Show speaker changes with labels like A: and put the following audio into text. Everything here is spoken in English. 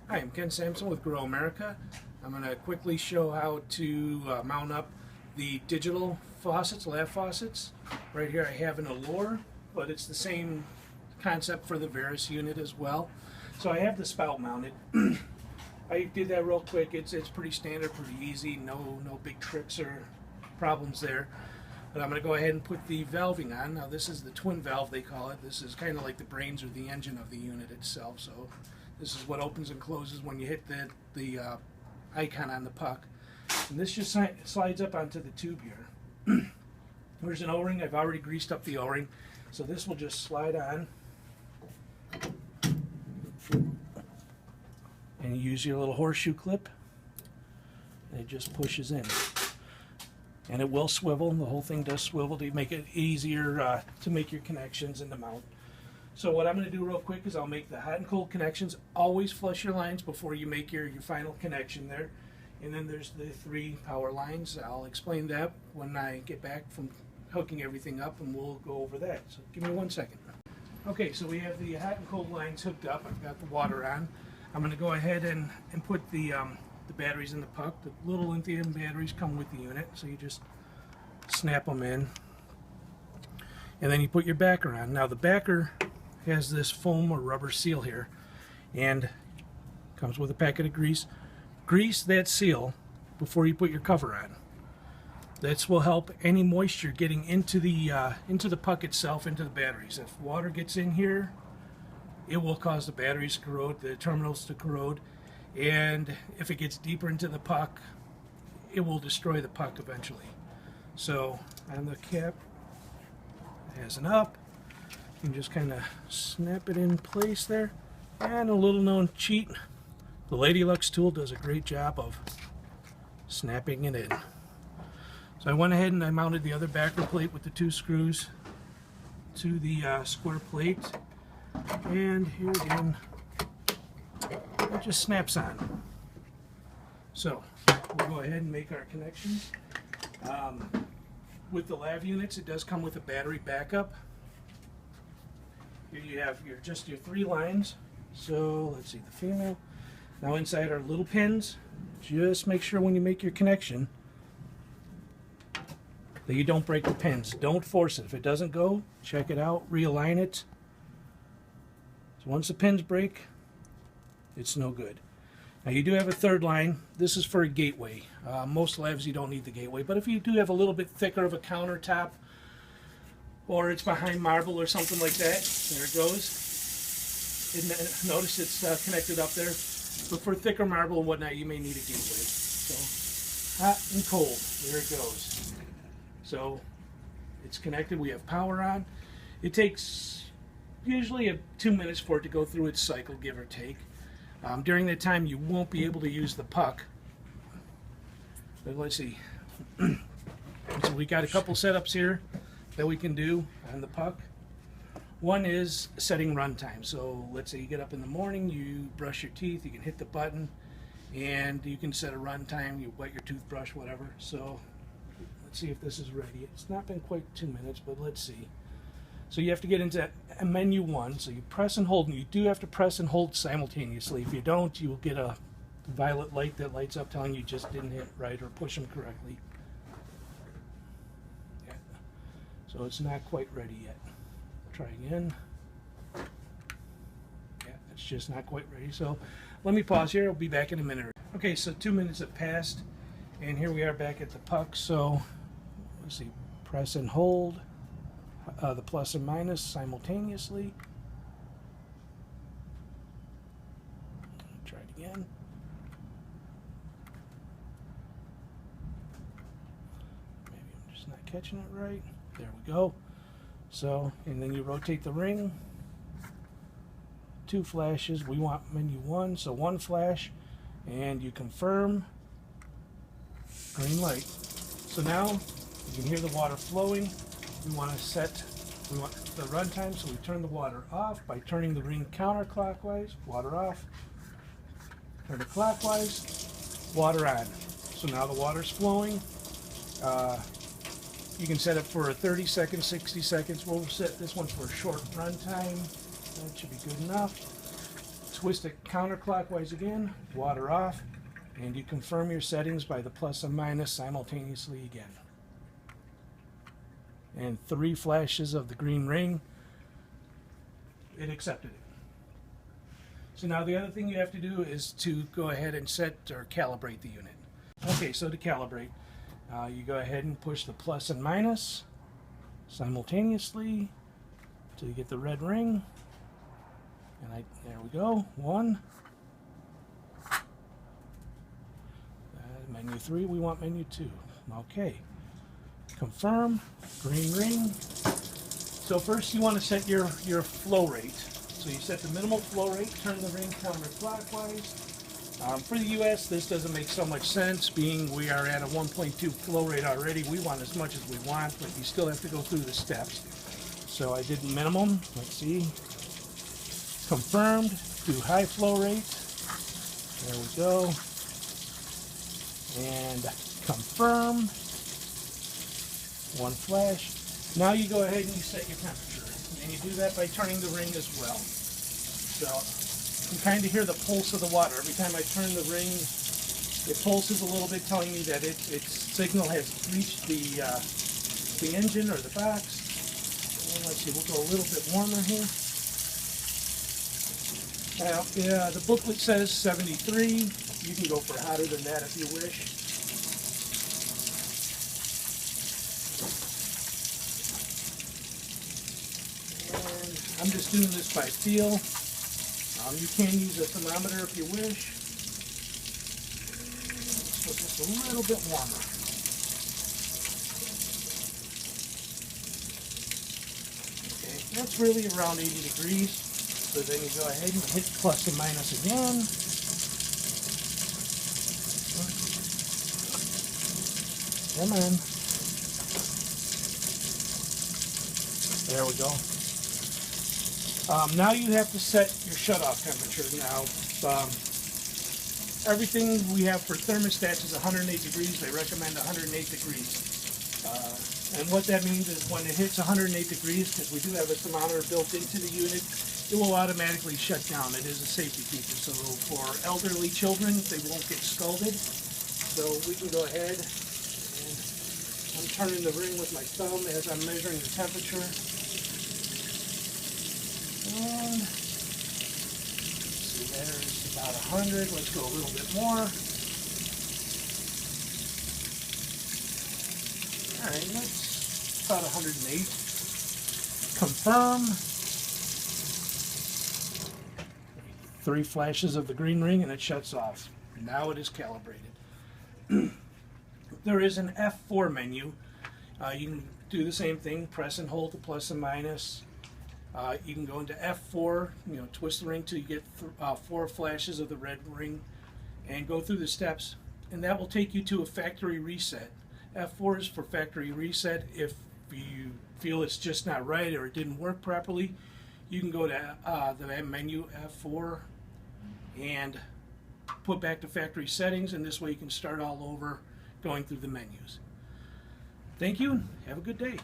A: Hi, I'm Ken Sampson with Groh America. I'm going to quickly show how to mount up the digital faucets, lav faucets. Right here I have an Allure, but it's the same concept for the Varus unit as well. So I have the spout mounted. I did that real quick. It's pretty standard, pretty easy. No big tricks or problems there. But I'm going to go ahead and put the valving on. Now this is the twin valve, they call it. This is kind of like the brains or the engine of the unit itself. So this is what opens and closes when you hit the icon on the puck. And this just slides up onto the tube here. There's an O-ring. I've already greased up the O-ring. So this will just slide on. And you use your little horseshoe clip. And it just pushes in. And it will swivel. The whole thing does swivel to make it easier to make your connections and to mount. So what I'm going to do real quick is I'll make the hot and cold connections. Always flush your lines before you make your final connection there. And then there's the 3 power lines. I'll explain that when I get back from hooking everything up, and we'll go over that. So give me 1 second. Okay, so we have the hot and cold lines hooked up. I've got the water on. I'm going to go ahead and put the batteries in the puck. The little lithium batteries come with the unit, so you just snap them in. And then you put your backer on. Now the backer has this foam or rubber seal here, and comes with a packet of grease. Grease that seal before you put your cover on. This will help any moisture getting into the puck itself, into the batteries. If water gets in here, it will cause the batteries to corrode, the terminals to corrode, and if it gets deeper into the puck, it will destroy the puck eventually. So on the cap, it has an up. You can just kind of snap it in place there. And a little known cheat, the Lady Luxe tool does a great job of snapping it in. So I went ahead and I mounted the other backer plate with the 2 screws to the square plate. And here again, it just snaps on. So we'll go ahead and make our connections. With the lav units, it does come with a battery backup. Here you have your 3 lines. So let's see, the female. Now inside our little pins, just make sure when you make your connection that you don't break the pins. Don't force it. If it doesn't go, check it out, realign it. So once the pins break, it's no good. Now you do have a 3rd line. This is for a gateway. Most lavs you don't need the gateway, but if you do have a little bit thicker of a countertop, or it's behind marble or something like that, there it goes. And notice it's connected up there. But for thicker marble and whatnot, you may need a gateway. So hot and cold, there it goes. So it's connected. We have power on. It takes usually 2 minutes for it to go through its cycle, give or take. During that time, you won't be able to use the puck. But let's see. So we got a couple setups here that we can do on the puck. One is setting runtime. So let's say you get up in the morning, you brush your teeth, you can hit the button, and you can set a runtime. You wet your toothbrush, whatever. So let's see if this is ready. It's not been quite 2 minutes, but let's see. So you have to get into menu 1. So you press and hold, and you do have to press and hold simultaneously. If you don't, you will get a violet light that lights up telling you just didn't hit right or push them correctly. Yeah. So it's not quite ready yet. Try again. Yeah, it's just not quite ready. So let me pause here. I'll be back in a minute. Okay, so 2 minutes have passed, and here we are back at the puck. So let's see, press and hold the plus and minus simultaneously. Try it again. Maybe I'm just not catching it right. There we go. So, and then you rotate the ring. 2 flashes. We want menu 1, so 1 flash, and you confirm. Green light. So now you can hear the water flowing. We want the runtime, so we turn the water off by turning the ring counterclockwise. Water off. Turn it clockwise. Water on. So now the water's flowing. You can set it for 30 seconds, 60 seconds. We'll set this one for a short run time. That should be good enough. twist it counterclockwise again, water off, and you confirm your settings by the plus and minus simultaneously again. And 3 flashes of the green ring, it accepted it. So now the other thing you have to do is to go ahead and set or calibrate the unit. Okay, so to calibrate, you go ahead and push the plus and minus simultaneously until you get the red ring. And there we go, 1. Menu 3, we want menu 2. Okay. Confirm, green ring. So first you want to set your flow rate. So you set the minimal flow rate, turn the ring counterclockwise. For the US, this doesn't make so much sense, being we are at a 1.2 flow rate already. We want as much as we want, but you still have to go through the steps. So I did minimum, let's see. Confirmed, do high flow rate. There we go. And confirm. 1 flash. Now you go ahead and you set your temperature. And you do that by turning the ring as well. So you can kind of hear the pulse of the water. Every time I turn the ring, it pulses a little bit, telling me that its signal has reached the engine or the box. And let's see, we'll go a little bit warmer here. Now, yeah, the booklet says 73. You can go for hotter than that if you wish. And I'm just doing this by feel. You can use a thermometer if you wish. So just a little bit warmer. Okay, that's really around 80 degrees. So then you go ahead and hit plus and minus again. Come on. There we go. Now you have to set your shutoff temperature. Now, everything we have for thermostats is 108 degrees. They recommend 108 degrees. And what that means is when it hits 108 degrees, because we do have a thermometer built into the unit, it will automatically shut down. It is a safety feature. So for elderly children, they won't get scalded. So we can go ahead and I'm turning the ring with my thumb as I'm measuring the temperature. And let's see, there's about 100. Let's go a little bit more. All right, that's about 108. Confirm. 3 flashes of the green ring and it shuts off. Now it is calibrated. There is an F4 menu. You can do the same thing, press and hold the plus and minus. You can go into F4, twist the ring till you get 4 flashes of the red ring and go through the steps, and that will take you to a factory reset. F4 is for factory reset. If you feel it's just not right or it didn't work properly, you can go to the menu F4 and put back to factory settings, and this way you can start all over going through the menus. Thank you, and have a good day.